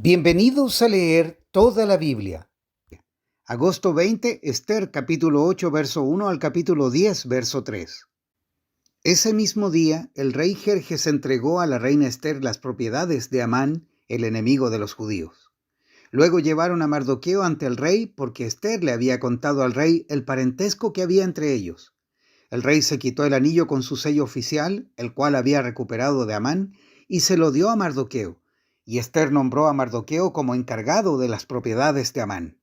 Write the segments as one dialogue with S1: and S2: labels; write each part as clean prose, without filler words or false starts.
S1: Bienvenidos a leer toda la Biblia. Agosto 20, Esther capítulo 8, verso 1 al capítulo 10, verso 3. Ese mismo día, el rey Jerjes entregó a la reina Esther las propiedades de Amán, el enemigo de los judíos. Luego llevaron a Mardoqueo ante el rey porque Esther le había contado al rey el parentesco que había entre ellos. El rey se quitó el anillo con su sello oficial, el cual había recuperado de Amán, y se lo dio a Mardoqueo. Y Esther nombró a Mardoqueo como encargado de las propiedades de Amán.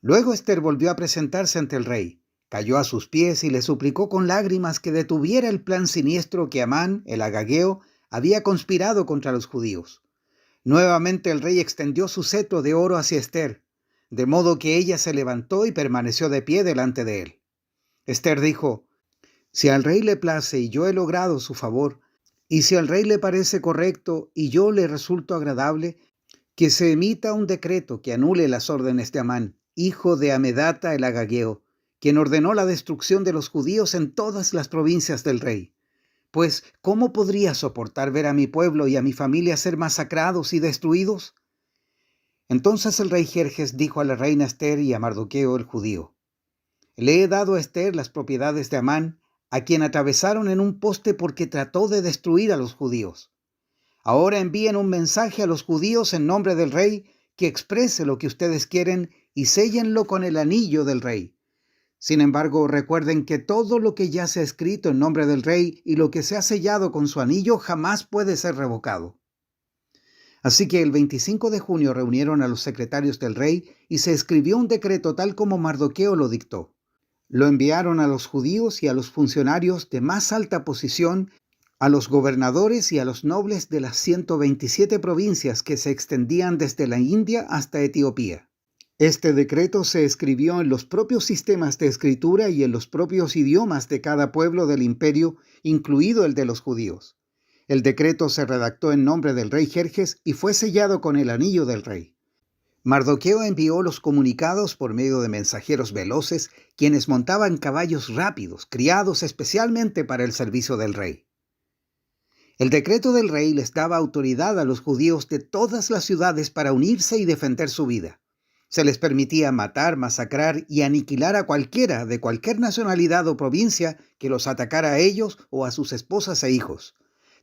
S1: Luego Esther volvió a presentarse ante el rey, cayó a sus pies y le suplicó con lágrimas que detuviera el plan siniestro que Amán, el agageo, había conspirado contra los judíos. Nuevamente el rey extendió su cetro de oro hacia Esther, de modo que ella se levantó y permaneció de pie delante de él. Esther dijo: «Si al rey le place y yo he logrado su favor, y si al rey le parece correcto y yo le resulto agradable, que se emita un decreto que anule las órdenes de Amán, hijo de Amedata el agageo, quien ordenó la destrucción de los judíos en todas las provincias del rey. Pues, ¿cómo podría soportar ver a mi pueblo y a mi familia ser masacrados y destruidos?». Entonces el rey Jerjes dijo a la reina Esther y a Mardoqueo el judío: «Le he dado a Esther las propiedades de Amán, a quien atravesaron en un poste porque trató de destruir a los judíos. Ahora envíen un mensaje a los judíos en nombre del rey que exprese lo que ustedes quieren y séllenlo con el anillo del rey. Sin embargo, recuerden que todo lo que ya se ha escrito en nombre del rey y lo que se ha sellado con su anillo jamás puede ser revocado». Así que el 25 de junio reunieron a los secretarios del rey y se escribió un decreto tal como Mardoqueo lo dictó. Lo enviaron a los judíos y a los funcionarios de más alta posición, a los gobernadores y a los nobles de las 127 provincias que se extendían desde la India hasta Etiopía. Este decreto se escribió en los propios sistemas de escritura y en los propios idiomas de cada pueblo del imperio, incluido el de los judíos. El decreto se redactó en nombre del rey Jerjes y fue sellado con el anillo del rey. Mardoqueo envió los comunicados por medio de mensajeros veloces, quienes montaban caballos rápidos, criados especialmente para el servicio del rey. El decreto del rey les daba autoridad a los judíos de todas las ciudades para unirse y defender su vida. Se les permitía matar, masacrar y aniquilar a cualquiera de cualquier nacionalidad o provincia que los atacara a ellos o a sus esposas e hijos.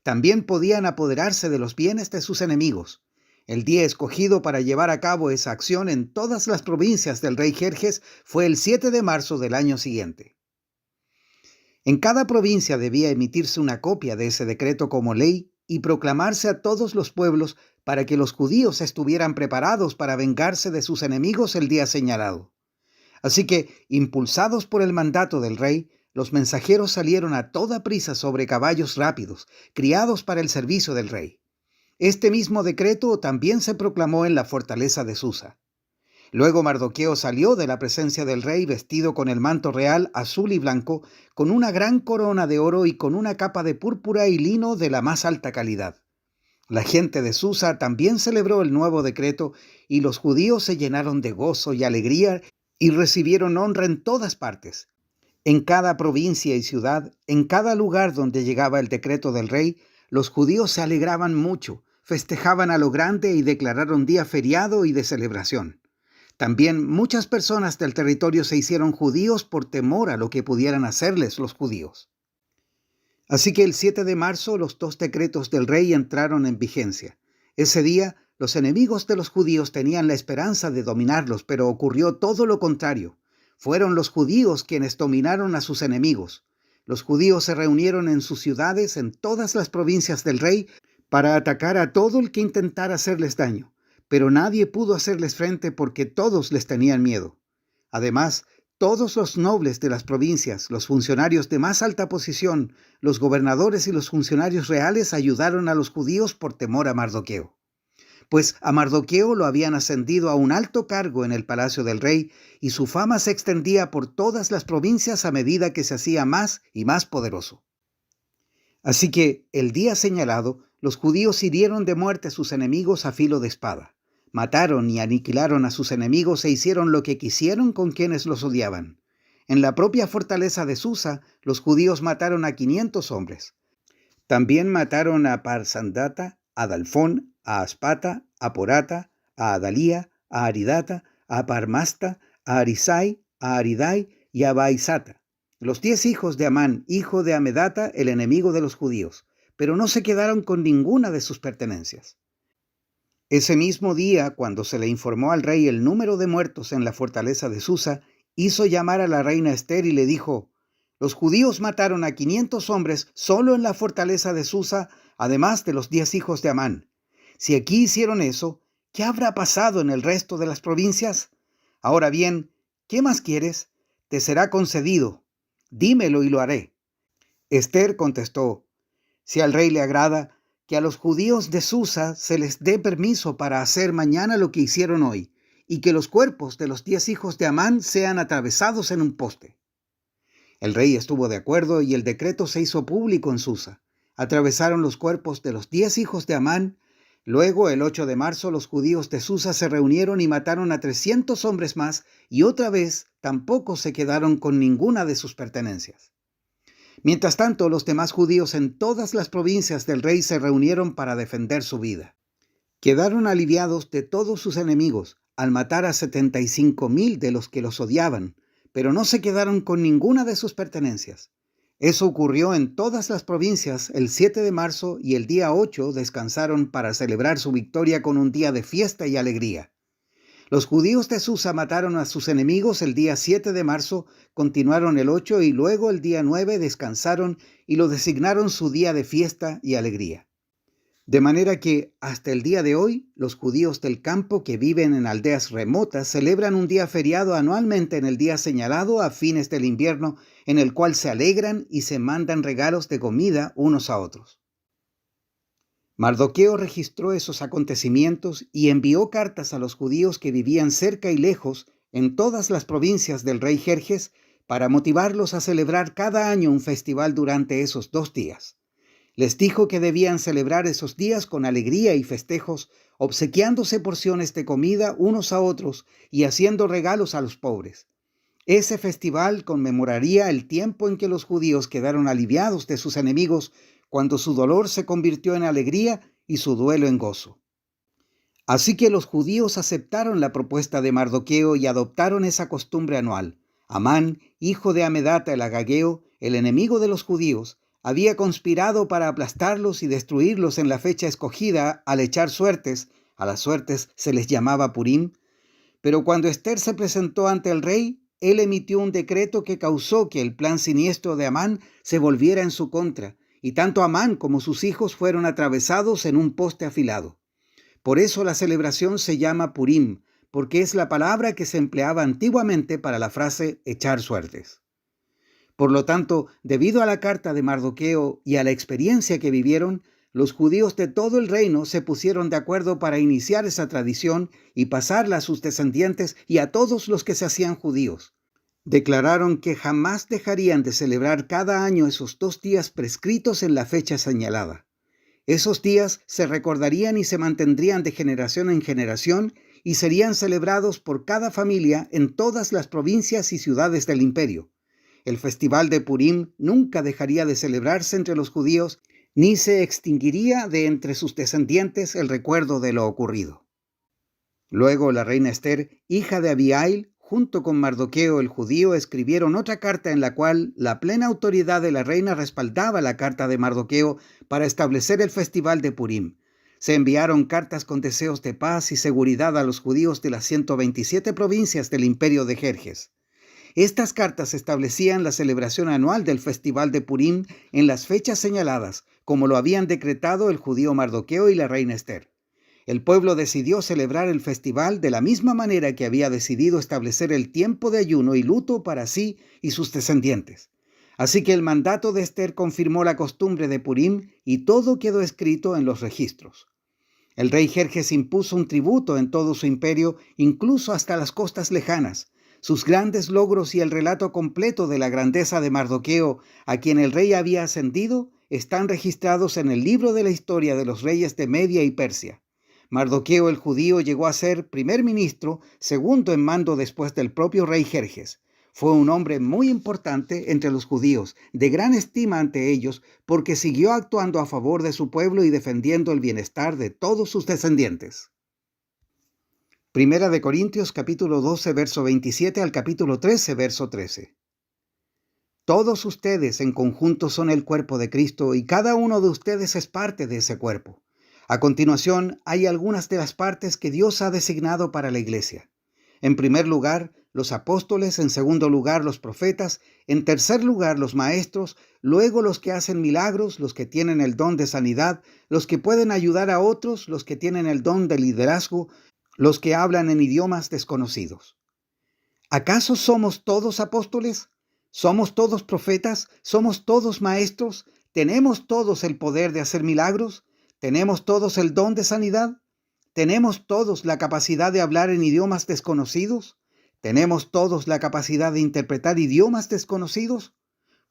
S1: También podían apoderarse de los bienes de sus enemigos. El día escogido para llevar a cabo esa acción en todas las provincias del rey Jerjes fue el 7 de marzo del año siguiente. En cada provincia debía emitirse una copia de ese decreto como ley y proclamarse a todos los pueblos para que los judíos estuvieran preparados para vengarse de sus enemigos el día señalado. Así que, impulsados por el mandato del rey, los mensajeros salieron a toda prisa sobre caballos rápidos, criados para el servicio del rey. Este mismo decreto también se proclamó en la fortaleza de Susa. Luego Mardoqueo salió de la presencia del rey vestido con el manto real azul y blanco, con una gran corona de oro y con una capa de púrpura y lino de la más alta calidad. La gente de Susa también celebró el nuevo decreto y los judíos se llenaron de gozo y alegría y recibieron honra en todas partes. En cada provincia y ciudad, en cada lugar donde llegaba el decreto del rey, los judíos se alegraban mucho, festejaban a lo grande y declararon día feriado y de celebración. También muchas personas del territorio se hicieron judíos por temor a lo que pudieran hacerles los judíos. Así que el 7 de marzo los dos decretos del rey entraron en vigencia. Ese día, los enemigos de los judíos tenían la esperanza de dominarlos, pero ocurrió todo lo contrario. Fueron los judíos quienes dominaron a sus enemigos. Los judíos se reunieron en sus ciudades en todas las provincias del rey para atacar a todo el que intentara hacerles daño, pero nadie pudo hacerles frente porque todos les tenían miedo. Además, todos los nobles de las provincias, los funcionarios de más alta posición, los gobernadores y los funcionarios reales ayudaron a los judíos por temor a Mardoqueo. Pues a Mardoqueo lo habían ascendido a un alto cargo en el palacio del rey y su fama se extendía por todas las provincias a medida que se hacía más y más poderoso. Así que, el día señalado, los judíos hirieron de muerte a sus enemigos a filo de espada. Mataron y aniquilaron a sus enemigos e hicieron lo que quisieron con quienes los odiaban. En la propia fortaleza de Susa, los judíos mataron a 500 hombres. También mataron a Parsandata, a Dalfón, a Aspata, a Porata, a Adalía, a Aridata, a Parmasta, a Arisai, a Aridai y a Baisata, los 10 hijos de Amán, hijo de Amedata, el enemigo de los judíos, pero no se quedaron con ninguna de sus pertenencias. Ese mismo día, cuando se le informó al rey el número de muertos en la fortaleza de Susa, hizo llamar a la reina Ester y le dijo: los judíos mataron a 500 hombres solo en la fortaleza de Susa, además de los 10 hijos de Amán. Si aquí hicieron eso, ¿qué habrá pasado en el resto de las provincias? Ahora bien, ¿qué más quieres? Te será concedido. Dímelo y lo haré. Ester contestó: si al rey le agrada, que a los judíos de Susa se les dé permiso para hacer mañana lo que hicieron hoy, y que los cuerpos de los 10 hijos de Amán sean atravesados en un poste. El rey estuvo de acuerdo y el decreto se hizo público en Susa. Atravesaron los cuerpos de los 10 hijos de Amán. Luego, el 8 de marzo, los judíos de Susa se reunieron y mataron a 300 hombres más, y otra vez tampoco se quedaron con ninguna de sus pertenencias. Mientras tanto, los demás judíos en todas las provincias del rey se reunieron para defender su vida. Quedaron aliviados de todos sus enemigos al matar a 75,000 de los que los odiaban, pero no se quedaron con ninguna de sus pertenencias. Eso ocurrió en todas las provincias el 7 de marzo y el día 8 descansaron para celebrar su victoria con un día de fiesta y alegría. Los judíos de Susa mataron a sus enemigos el día 7 de marzo, continuaron el 8 y luego el día 9 descansaron y lo designaron su día de fiesta y alegría. De manera que, hasta el día de hoy, los judíos del campo que viven en aldeas remotas celebran un día feriado anualmente en el día señalado a fines del invierno, en el cual se alegran y se mandan regalos de comida unos a otros. Mardoqueo registró esos acontecimientos y envió cartas a los judíos que vivían cerca y lejos en todas las provincias del rey Jerjes para motivarlos a celebrar cada año un festival durante esos 2 días. Les dijo que debían celebrar esos días con alegría y festejos, obsequiándose porciones de comida unos a otros y haciendo regalos a los pobres. Ese festival conmemoraría el tiempo en que los judíos quedaron aliviados de sus enemigos, cuando su dolor se convirtió en alegría y su duelo en gozo. Así que los judíos aceptaron la propuesta de Mardoqueo y adoptaron esa costumbre anual. Amán, hijo de Amedata el agageo, el enemigo de los judíos, había conspirado para aplastarlos y destruirlos en la fecha escogida al echar suertes. A las suertes se les llamaba Purim. Pero cuando Ester se presentó ante el rey, él emitió un decreto que causó que el plan siniestro de Amán se volviera en su contra, y tanto Amán como sus hijos fueron atravesados en un poste afilado. Por eso la celebración se llama Purim, porque es la palabra que se empleaba antiguamente para la frase echar suertes. Por lo tanto, debido a la carta de Mardoqueo y a la experiencia que vivieron, los judíos de todo el reino se pusieron de acuerdo para iniciar esa tradición y pasarla a sus descendientes y a todos los que se hacían judíos. Declararon que jamás dejarían de celebrar cada año esos 2 días prescritos en la fecha señalada. Esos días se recordarían y se mantendrían de generación en generación y serían celebrados por cada familia en todas las provincias y ciudades del imperio. El festival de Purim nunca dejaría de celebrarse entre los judíos, ni se extinguiría de entre sus descendientes el recuerdo de lo ocurrido. Luego la reina Ester, hija de Abihail, junto con Mardoqueo el judío, escribieron otra carta en la cual la plena autoridad de la reina respaldaba la carta de Mardoqueo para establecer el festival de Purim. Se enviaron cartas con deseos de paz y seguridad a los judíos de las 127 provincias del imperio de Jerjes. Estas cartas establecían la celebración anual del festival de Purim en las fechas señaladas, como lo habían decretado el judío Mardoqueo y la reina Ester. El pueblo decidió celebrar el festival de la misma manera que había decidido establecer el tiempo de ayuno y luto para sí y sus descendientes. Así que el mandato de Ester confirmó la costumbre de Purim y todo quedó escrito en los registros. El rey Jerjes impuso un tributo en todo su imperio, incluso hasta las costas lejanas. Sus grandes logros y el relato completo de la grandeza de Mardoqueo, a quien el rey había ascendido, están registrados en el libro de la historia de los reyes de Media y Persia. Mardoqueo el judío llegó a ser primer ministro, segundo en mando después del propio rey Jerjes. Fue un hombre muy importante entre los judíos, de gran estima ante ellos, porque siguió actuando a favor de su pueblo y defendiendo el bienestar de todos sus descendientes. Primera de Corintios capítulo 12, verso 27 al capítulo 13, verso 13. Todos ustedes en conjunto son el cuerpo de Cristo y cada uno de ustedes es parte de ese cuerpo. A continuación, hay algunas de las partes que Dios ha designado para la iglesia. En primer lugar, los apóstoles, en segundo lugar, los profetas, en tercer lugar, los maestros, luego los que hacen milagros, los que tienen el don de sanidad, los que pueden ayudar a otros, los que tienen el don de liderazgo, los que hablan en idiomas desconocidos. ¿Acaso somos todos apóstoles? ¿Somos todos profetas? ¿Somos todos maestros? ¿Tenemos todos el poder de hacer milagros? ¿Tenemos todos el don de sanidad? ¿Tenemos todos la capacidad de hablar en idiomas desconocidos? ¿Tenemos todos la capacidad de interpretar idiomas desconocidos?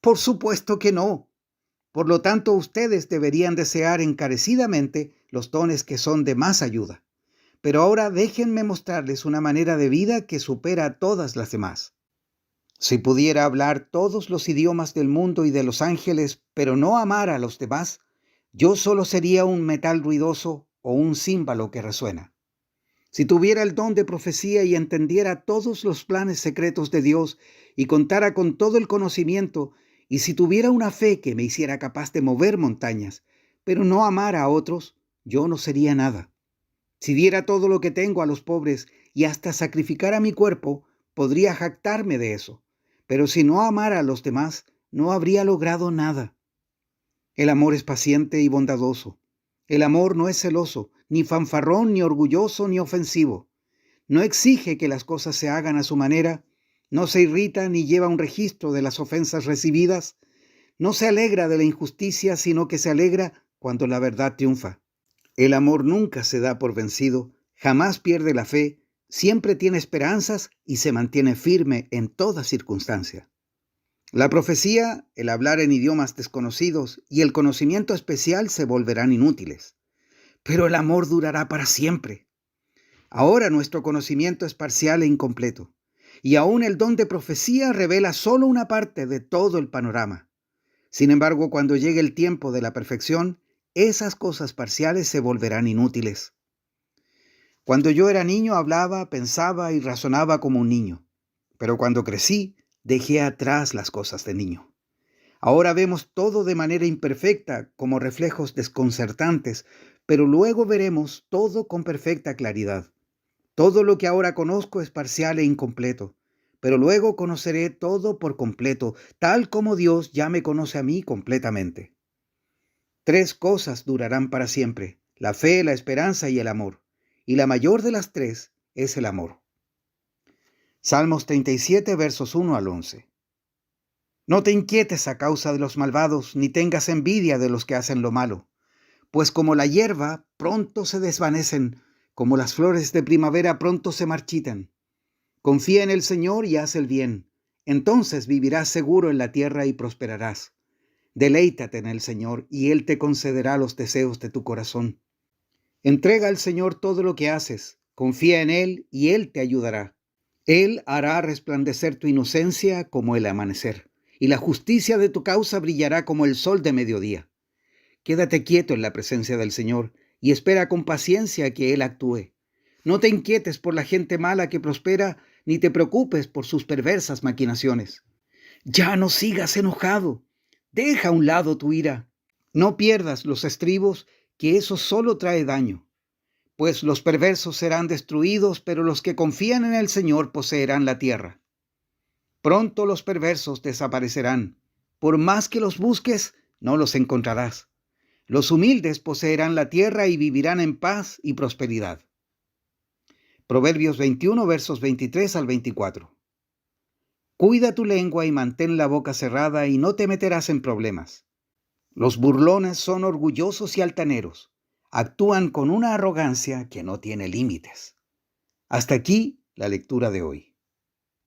S1: Por supuesto que no. Por lo tanto, ustedes deberían desear encarecidamente los dones que son de más ayuda. Pero ahora déjenme mostrarles una manera de vida que supera a todas las demás. Si pudiera hablar todos los idiomas del mundo y de los ángeles, pero no amar a los demás, yo solo sería un metal ruidoso o un címbalo que resuena. Si tuviera el don de profecía y entendiera todos los planes secretos de Dios y contara con todo el conocimiento, y si tuviera una fe que me hiciera capaz de mover montañas, pero no amara a otros, yo no sería nada. Si diera todo lo que tengo a los pobres y hasta sacrificara mi cuerpo, podría jactarme de eso. Pero si no amara a los demás, no habría logrado nada. El amor es paciente y bondadoso. El amor no es celoso, ni fanfarrón, ni orgulloso, ni ofensivo. No exige que las cosas se hagan a su manera, no se irrita ni lleva un registro de las ofensas recibidas, no se alegra de la injusticia, sino que se alegra cuando la verdad triunfa. El amor nunca se da por vencido, jamás pierde la fe, siempre tiene esperanzas y se mantiene firme en toda circunstancia. La profecía, el hablar en idiomas desconocidos y el conocimiento especial se volverán inútiles, pero el amor durará para siempre. Ahora nuestro conocimiento es parcial e incompleto, y aún el don de profecía revela solo una parte de todo el panorama. Sin embargo, cuando llegue el tiempo de la perfección, esas cosas parciales se volverán inútiles. Cuando yo era niño hablaba, pensaba y razonaba como un niño, pero cuando crecí dejé atrás las cosas de niño. Ahora vemos todo de manera imperfecta, como reflejos desconcertantes, pero luego veremos todo con perfecta claridad. Todo lo que ahora conozco es parcial e incompleto, pero luego conoceré todo por completo, tal como Dios ya me conoce a mí completamente. 3 cosas durarán para siempre: la fe, la esperanza y el amor. Y la mayor de las 3 es el amor. Salmos 37, versos 1 al 11. No te inquietes a causa de los malvados, ni tengas envidia de los que hacen lo malo, pues como la hierba pronto se desvanecen, como las flores de primavera pronto se marchitan. Confía en el Señor y haz el bien, entonces vivirás seguro en la tierra y prosperarás. Deleítate en el Señor y Él te concederá los deseos de tu corazón. Entrega al Señor todo lo que haces, confía en Él y Él te ayudará. Él hará resplandecer tu inocencia como el amanecer, y la justicia de tu causa brillará como el sol de mediodía. Quédate quieto en la presencia del Señor y espera con paciencia que Él actúe. No te inquietes por la gente mala que prospera, ni te preocupes por sus perversas maquinaciones. Ya no sigas enojado. Deja a un lado tu ira. No pierdas los estribos, que eso solo trae daño. Pues los perversos serán destruidos, pero los que confían en el Señor poseerán la tierra. Pronto los perversos desaparecerán. Por más que los busques, no los encontrarás. Los humildes poseerán la tierra y vivirán en paz y prosperidad. Proverbios 21, versos 23 al 24. Cuida tu lengua y mantén la boca cerrada y no te meterás en problemas. Los burlones son orgullosos y altaneros. Actúan con una arrogancia que no tiene límites. Hasta aquí la lectura de hoy.